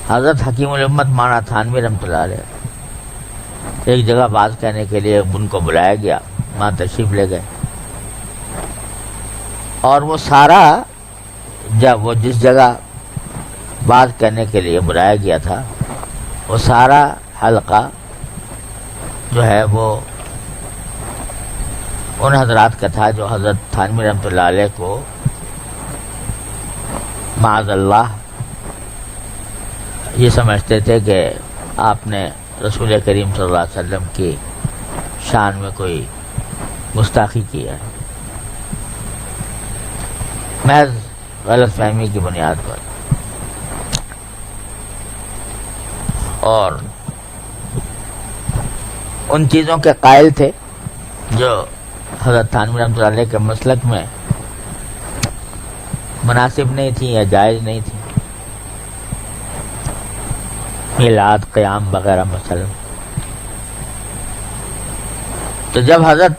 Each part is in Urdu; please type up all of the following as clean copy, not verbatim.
حضرت حکیم الامت مولانا تھانوی رحمۃ اللہ علیہ ایک جگہ بات کہنے کے لیے ان کو بلایا گیا، وہاں تشریف لے گئے، اور وہ سارا جب وہ جس جگہ بات کرنے کے لیے بلایا گیا تھا وہ سارا حلقہ جو ہے وہ ان حضرات کا تھا جو حضرت تھانوی رحمۃ اللہ علیہ کو معاذ اللہ یہ سمجھتے تھے کہ آپ نے رسول کریم صلی اللہ علیہ وسلم کی شان میں کوئی گستاخی کی ہے، محض غلط فہمی کی بنیاد پر، اور ان چیزوں کے قائل تھے جو حضرت تھانوی رحمۃ اللہ علیہ کے مسلک میں مناسب نہیں تھی یا جائز نہیں تھی، میلاد، قیام وغیرہ مثلا۔ تو جب حضرت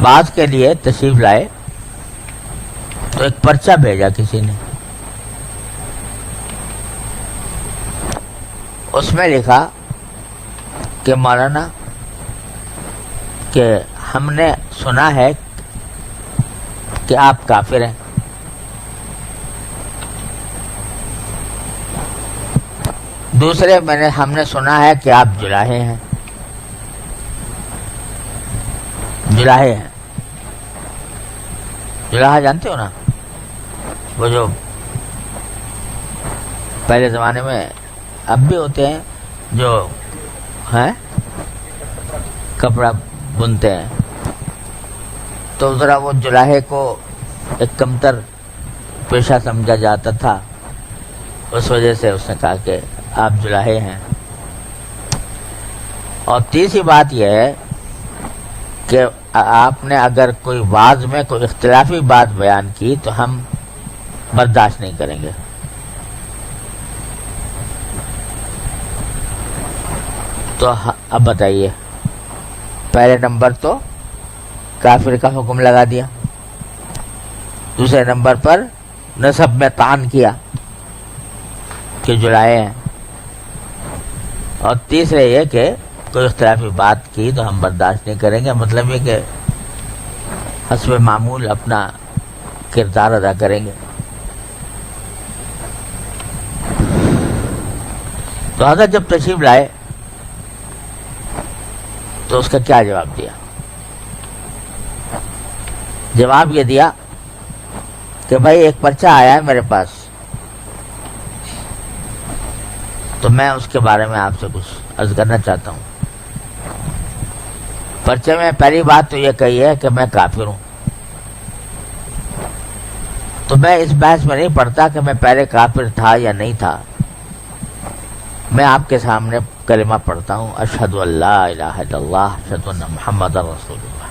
بات کے لیے تشریف لائے تو ایک پرچہ بھیجا کسی نے، اس میں لکھا کہ مولانا کہ ہم نے سنا ہے کہ آپ کافر ہیں، دوسرے ہم نے سنا ہے کہ آپ جلاہے ہیں، جلاہے ہیں، جلاہا جانتے ہو نا، وہ جو پہلے زمانے میں اب بھی ہوتے ہیں جو ہیں کپڑا بنتے ہیں، تو ذرا وہ جلاہے کو ایک کمتر پیشہ سمجھا جاتا تھا، اس وجہ سے اس نے کہا کہ آپ جلاہے ہیں۔ اور تیسری بات یہ ہے کہ آپ نے اگر کوئی واعظ میں کوئی اختلافی بات بیان کی تو ہم برداشت نہیں کریں گے۔ تو اب بتائیے، پہلے نمبر تو کافر کا حکم لگا دیا، دوسرے نمبر پر نسب میں طعن کیا کہ جلائے ہیں، اور تیسرے یہ کہ کوئی اختلافی بات کی تو ہم برداشت نہیں کریں گے، مطلب یہ کہ حسب معمول اپنا کردار ادا کریں گے۔ تو حضرت جب تشریف لائے تو اس کا کیا جواب دیا؟ جواب یہ دیا کہ بھائی ایک پرچہ آیا ہے میرے پاس، تو میں اس کے بارے میں آپ سے کچھ عرض کرنا چاہتا ہوں۔ پرچے میں پہلی بات تو یہ کہی ہے کہ میں کافر ہوں، تو میں اس بحث میں نہیں پڑتا کہ میں پہلے کافر تھا یا نہیں تھا، میں آپ کے سامنے کلمہ پڑھتا ہوں، اشہد ان لا الہ الا اللہ اشہد ان محمد رسول اللہ۔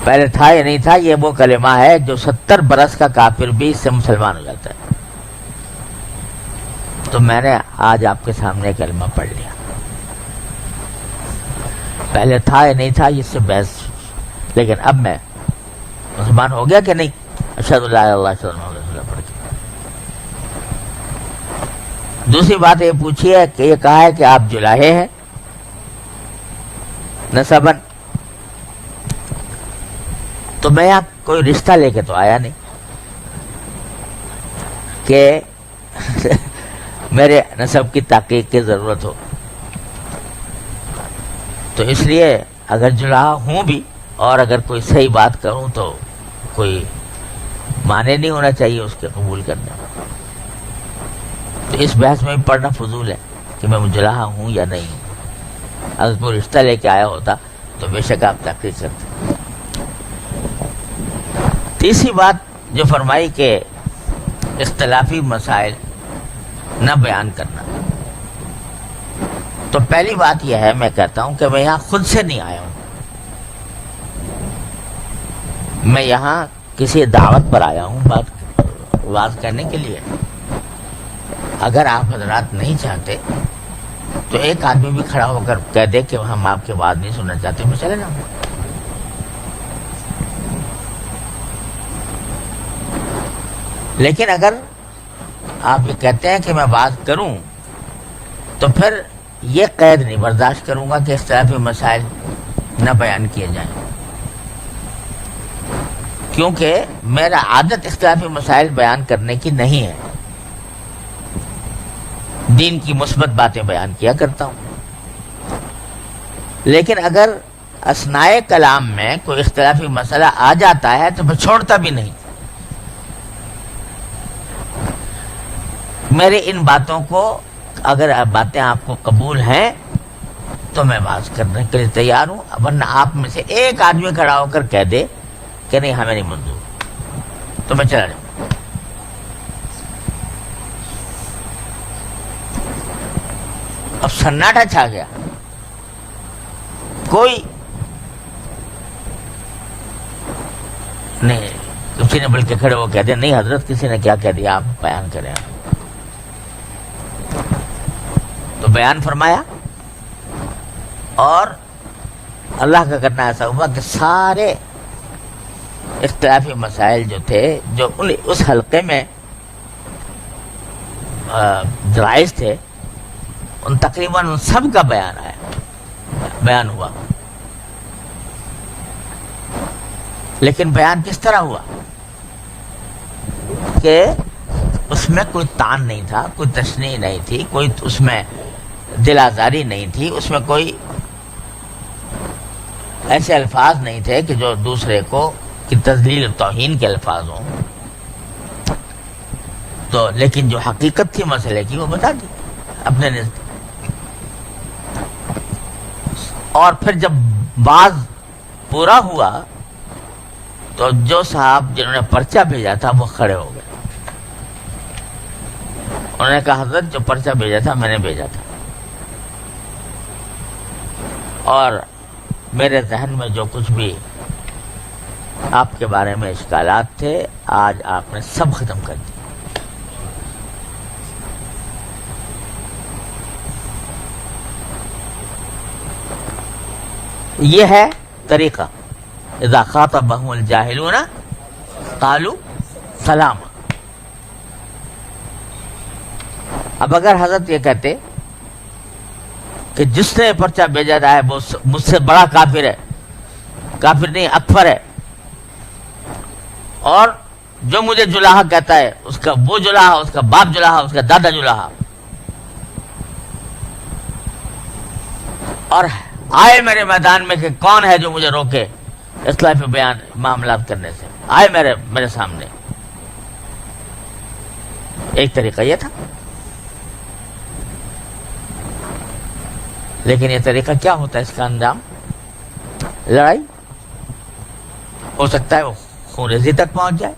پہلے تھا یا نہیں تھا، یہ وہ کلمہ ہے جو 70 برس کا کافر بھی اس سے مسلمان ہو جاتا ہے۔ تو میں نے آج آپ کے سامنے کلمہ پڑھ لیا، پہلے تھا یا نہیں تھا اس سے بحث، لیکن اب میں مسلمان ہو گیا کہ نہیں، اشہد ان لا الہ الا اللہ اشہد ان محمد رسول اللہ پڑھ کے۔ دوسری بات یہ پوچھی ہے کہ یہ کہا ہے کہ آپ جلاہے ہیں نسبن، تو میں یہاں کوئی رشتہ لے کے تو آیا نہیں کہ میرے نسب کی تحقیق کی ضرورت ہو، تو اس لیے اگر جلاہا ہوں بھی اور اگر کوئی صحیح بات کروں تو کوئی معنی نہیں ہونا چاہیے اس کے قبول کرنے میں۔ تو اس بحث میں بھی پڑھنا فضول ہے کہ میں جلاہا ہوں یا نہیں ہوں، اگر کوئی رشتہ لے کے آیا ہوتا تو بے شک آپ تحقیق کرتے۔ تیسری بات جو فرمائی کہ اختلافی مسائل نہ بیان کرنا، تو پہلی بات یہ ہے، میں کہتا ہوں کہ میں یہاں خود سے نہیں آیا ہوں، میں یہاں کسی دعوت پر آیا ہوں بات کرنے کے لیے۔ اگر آپ حضرات نہیں چاہتے تو ایک آدمی بھی کھڑا ہو کر کہہ دے کہ ہم آپ کی بات نہیں سننا چاہتے، میں چلے جاؤں گا۔ لیکن اگر آپ یہ کہتے ہیں کہ میں بات کروں تو پھر یہ قید نہیں برداشت کروں گا کہ اختلافی مسائل نہ بیان کیے جائیں، کیونکہ میرا عادت اختلافی مسائل بیان کرنے کی نہیں ہے، دین کی مثبت باتیں بیان کیا کرتا ہوں۔ لیکن اگر اثناء کلام میں کوئی اختلافی مسئلہ آ جاتا ہے تو میں چھوڑتا بھی نہیں۔ میرے ان باتوں کو اگر باتیں آپ کو قبول ہیں تو میں بات کرنے کے لیے تیار ہوں، ورنہ آپ میں سے ایک آدمی کھڑا ہو کر کہہ دے کہ نہیں ہمیں نہیں منظور تو میں چلا جاؤں۔ اب سناٹا چھا گیا، کوئی نہیں، کسی نے بلکہ کھڑے وہ کہتے نہیں حضرت کسی نے کیا کہہ دیا، آپ بیان کریں۔ تو بیان فرمایا، اور اللہ کا کرنا ایسا ہوا کہ سارے اختلافی مسائل جو تھے جو اس حلقے میں جائز تھے ان تقریباً ان سب کا بیان ہوا۔ لیکن بیان کس طرح ہوا کہ اس میں کوئی تان نہیں تھا، کوئی تشنیع نہیں تھی، کوئی اس میں دل آزاری نہیں تھی، اس میں کوئی ایسے الفاظ نہیں تھے کہ جو دوسرے کو کی تذلیل و توہین کے الفاظ ہوں۔ تو لیکن جو حقیقت تھی مسئلے کی وہ بتا دی اپنے نزد۔ اور پھر جب بعض پورا ہوا تو جو صاحب جنہوں نے پرچہ بھیجا تھا وہ کھڑے ہو گئے، انہوں نے کہا حضرت جو پرچہ بھیجا تھا میں نے بھیجا تھا، اور میرے ذہن میں جو کچھ بھی آپ کے بارے میں اشکالات تھے آج آپ نے سب ختم کر دی۔ یہ ہے طریقہ، اذا خاطبهم الجاہلون قالوا سلاما۔ اب اگر حضرت یہ کہتے کہ جس نے پرچہ بھیجا ہے وہ مجھ سے بڑا کافر ہے، کافر نہیں اکفر ہے، اور جو مجھے جلاہا کہتا ہے اس کا وہ جلاہا، اس کا باپ جلاہا، اس کا دادا جلاہا، اور آئے میرے میدان میں کہ کون ہے جو مجھے روکے اختلافی بیان معاملات کرنے سے، آئے میرے سامنے۔ ایک طریقہ یہ تھا، لیکن یہ طریقہ کیا ہوتا ہے، اس کا انجام لڑائی ہو سکتا ہے، وہ خون ریزی تک پہنچ جائے۔